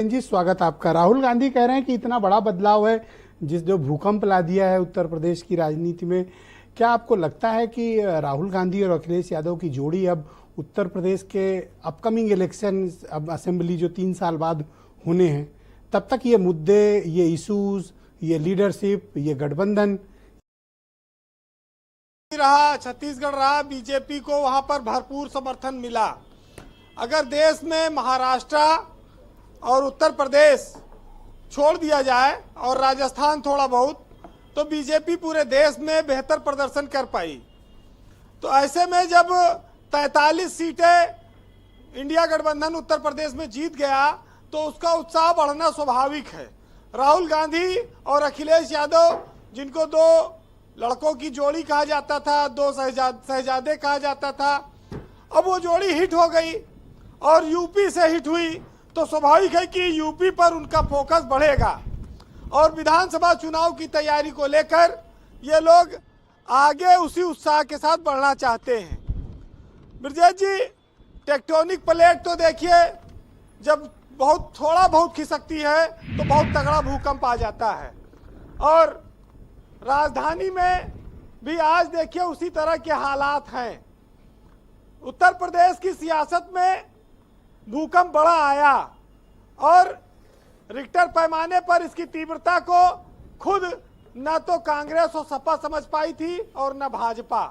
जी स्वागत आपका। राहुल गांधी कह रहे हैं कि इतना बड़ा बदलाव है जो भूकंप ला दिया है उत्तर प्रदेश की राजनीति में। क्या आपको लगता है कि राहुल गांधी और अखिलेश यादव की जोड़ी अब उत्तर प्रदेश के अपकमिंग इलेक्शन, अब असेंबली जो 3 साल बाद होने हैं, तब तक ये मुद्दे, ये इश्यूज, ये लीडरशिप, ये गठबंधन रहा, छत्तीसगढ़ रहा, बीजेपी को वहां पर भरपूर समर्थन मिला। अगर देश में महाराष्ट्र और उत्तर प्रदेश छोड़ दिया जाए और राजस्थान थोड़ा बहुत, तो बीजेपी पूरे देश में बेहतर प्रदर्शन कर पाई। तो ऐसे में जब 43 सीटें इंडिया गठबंधन उत्तर प्रदेश में जीत गया तो उसका उत्साह बढ़ना स्वाभाविक है। राहुल गांधी और अखिलेश यादव, जिनको दो लड़कों की जोड़ी कहा जाता था, दो शहजादे कहा जाता था, अब वो जोड़ी हिट हो गई और यूपी से हिट हुई, तो स्वाभाविक है कि यूपी पर उनका फोकस बढ़ेगा और विधानसभा चुनाव की तैयारी को लेकर ये लोग आगे उसी उत्साह के साथ बढ़ना चाहते हैं। ब्रजेश जी, टेक्टोनिक प्लेट तो देखिए, जब थोड़ा बहुत खिसकती है तो बहुत तगड़ा भूकंप आ जाता है। और राजधानी में भी आज देखिए उसी तरह के हालात हैं। उत्तर प्रदेश की सियासत में भूकंप बड़ा आया और रिक्टर पैमाने पर इसकी तीव्रता को खुद न तो कांग्रेस और सपा समझ पाई थी और न भाजपा,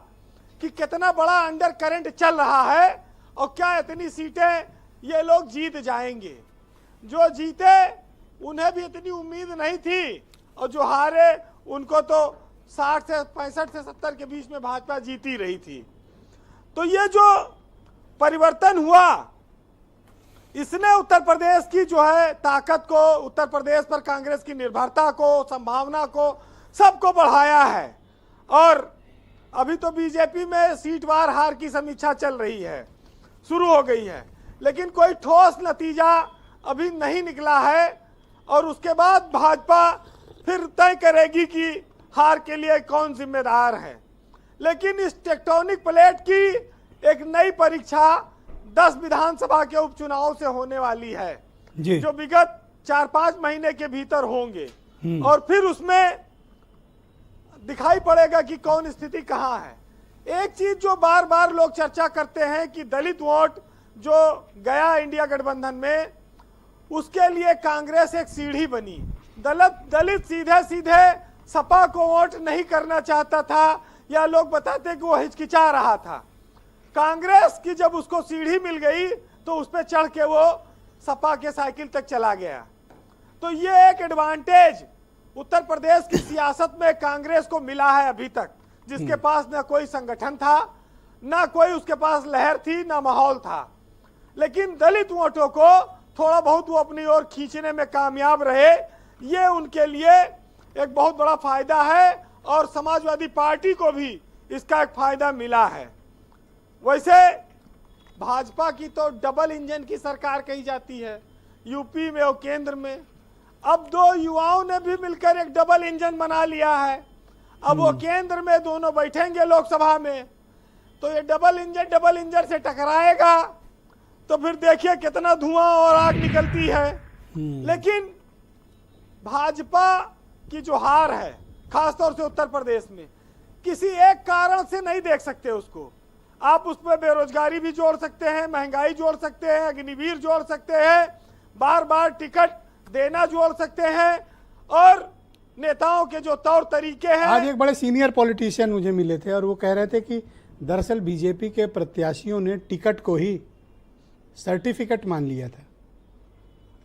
कि कितना बड़ा अंडर करंट चल रहा है और क्या इतनी सीटें ये लोग जीत जाएंगे। जो जीते उन्हें भी इतनी उम्मीद नहीं थी और जो हारे उनको तो 60 से 65 से 70 के बीच में भाजपा जीती रही थी। तो ये जो परिवर्तन हुआ, इसने उत्तर प्रदेश की जो है ताकत को, उत्तर प्रदेश पर कांग्रेस की निर्भरता को, संभावना को, सबको बढ़ाया है। और अभी तो बीजेपी में सीटवार हार की समीक्षा चल रही है, शुरू हो गई है, लेकिन कोई ठोस नतीजा अभी नहीं निकला है। और उसके बाद भाजपा फिर तय करेगी कि हार के लिए कौन जिम्मेदार है। लेकिन इस टेक्टोनिक प्लेट की एक नई परीक्षा 10 विधानसभा के उपचुनाव से होने वाली है, जो विगत 4-5 महीने के भीतर होंगे और फिर उसमें दिखाई पड़ेगा कि कौन स्थिति कहां है। एक चीज जो बार बार लोग चर्चा करते हैं कि दलित वोट जो गया इंडिया गठबंधन में, उसके लिए कांग्रेस एक सीढ़ी बनी। दलित सीधे सीधे सपा को वोट नहीं करना चाहता था, या लोग बताते कि वो हिचकिचा रहा था। कांग्रेस की जब उसको सीढ़ी मिल गई तो उस पर चढ़ के वो सपा के साइकिल तक चला गया। तो ये एक एडवांटेज उत्तर प्रदेश की सियासत में कांग्रेस को मिला है अभी तक, जिसके पास न कोई संगठन था, ना कोई उसके पास लहर थी, ना माहौल था। लेकिन दलित वोटों को थोड़ा बहुत वो अपनी ओर खींचने में कामयाब रहे, ये उनके लिए एक बहुत बड़ा फायदा है और समाजवादी पार्टी को भी इसका एक फायदा मिला है। वैसे भाजपा की तो डबल इंजन की सरकार कही जाती है, यूपी में और केंद्र में। अब दो युवाओं ने भी मिलकर एक डबल इंजन बना लिया है। अब वो केंद्र में दोनों बैठेंगे लोकसभा में, तो ये डबल इंजन से टकराएगा तो फिर देखिए कितना धुआं और आग निकलती है। लेकिन भाजपा की जो हार है, खासतौर से उत्तर प्रदेश में, किसी एक कारण से नहीं देख सकते उसको। आप उस पर बेरोजगारी भी जोड़ सकते हैं, महंगाई जोड़ सकते हैं, अग्निवीर जोड़ सकते हैं, बार बार टिकट देना जोड़ सकते हैं, और नेताओं के जो तौर तरीके हैं। आज एक बड़े सीनियर पॉलिटिशियन मुझे मिले थे और वो कह रहे थे कि दरअसल बीजेपी के प्रत्याशियों ने टिकट को ही सर्टिफिकेट मान लिया था।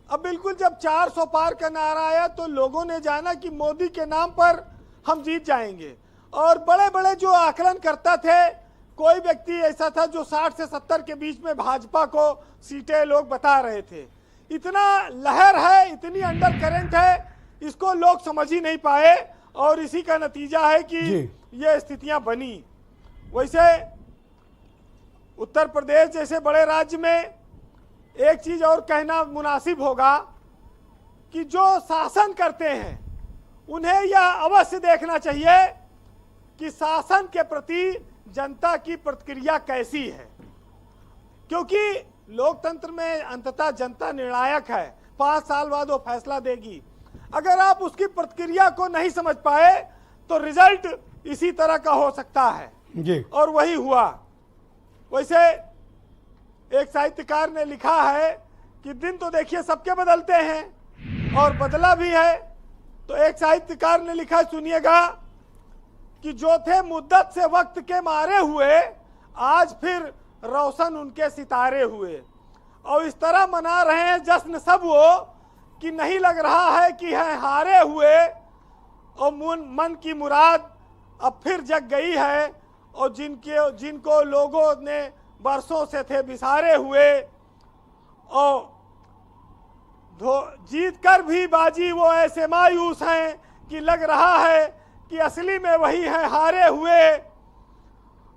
अब बिल्कुल जब 400 पार का नारा आया तो लोगों ने जाना कि मोदी के नाम पर हम जीत जाएंगे। और बड़े बड़े जो आकलन करता थे, कोई व्यक्ति ऐसा था जो 60 से 70 के बीच में भाजपा को सीटें लोग बता रहे थे। इतना लहर है, इतनी अंडर करंट है, इसको लोग समझ ही नहीं पाए और इसी का नतीजा है कि ये स्थितियां बनी। वैसे उत्तर प्रदेश जैसे बड़े राज्य में एक चीज और कहना मुनासिब होगा कि जो शासन करते हैं उन्हें यह अवश्य देखना चाहिए कि शासन के प्रति जनता की प्रतिक्रिया कैसी है, क्योंकि लोकतंत्र में अंततः जनता निर्णायक है। 5 साल बाद वो फैसला देगी। अगर आप उसकी प्रतिक्रिया को नहीं समझ पाए तो रिजल्ट इसी तरह का हो सकता है जी। और वही हुआ। वैसे एक साहित्यकार ने लिखा है कि दिन तो देखिए सबके बदलते हैं और बदला भी है। तो एक साहित्यकार ने लिखा, सुनिएगा, कि जो थे मुद्दत से वक्त के मारे हुए आज फिर रोशन उनके सितारे हुए। और इस तरह मना रहे हैं जश्न सब वो कि नहीं लग रहा है कि हैं हारे हुए, और मन की मुराद अब फिर जग गई है। और जिनको लोगों ने बरसों से थे बिसारे हुए, और जीत कर भी बाजी वो ऐसे मायूस हैं कि लग रहा है कि असली में वही है हारे हुए।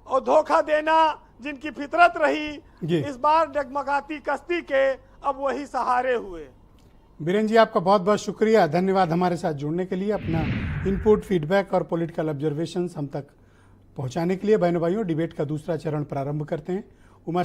और धोखा देना जिनकी फितरत रही इस बार डगमगाती कश्ती के अब वही सहारे हुए। बीरेन जी, आपका बहुत बहुत शुक्रिया, धन्यवाद हमारे साथ जुड़ने के लिए, अपना इनपुट, फीडबैक और पॉलिटिकल ऑब्जर्वेशंस हम तक पहुंचाने के लिए। बहनों भाइयों, डिबेट का दूसरा चरण प्रारंभ करते हैं। उमा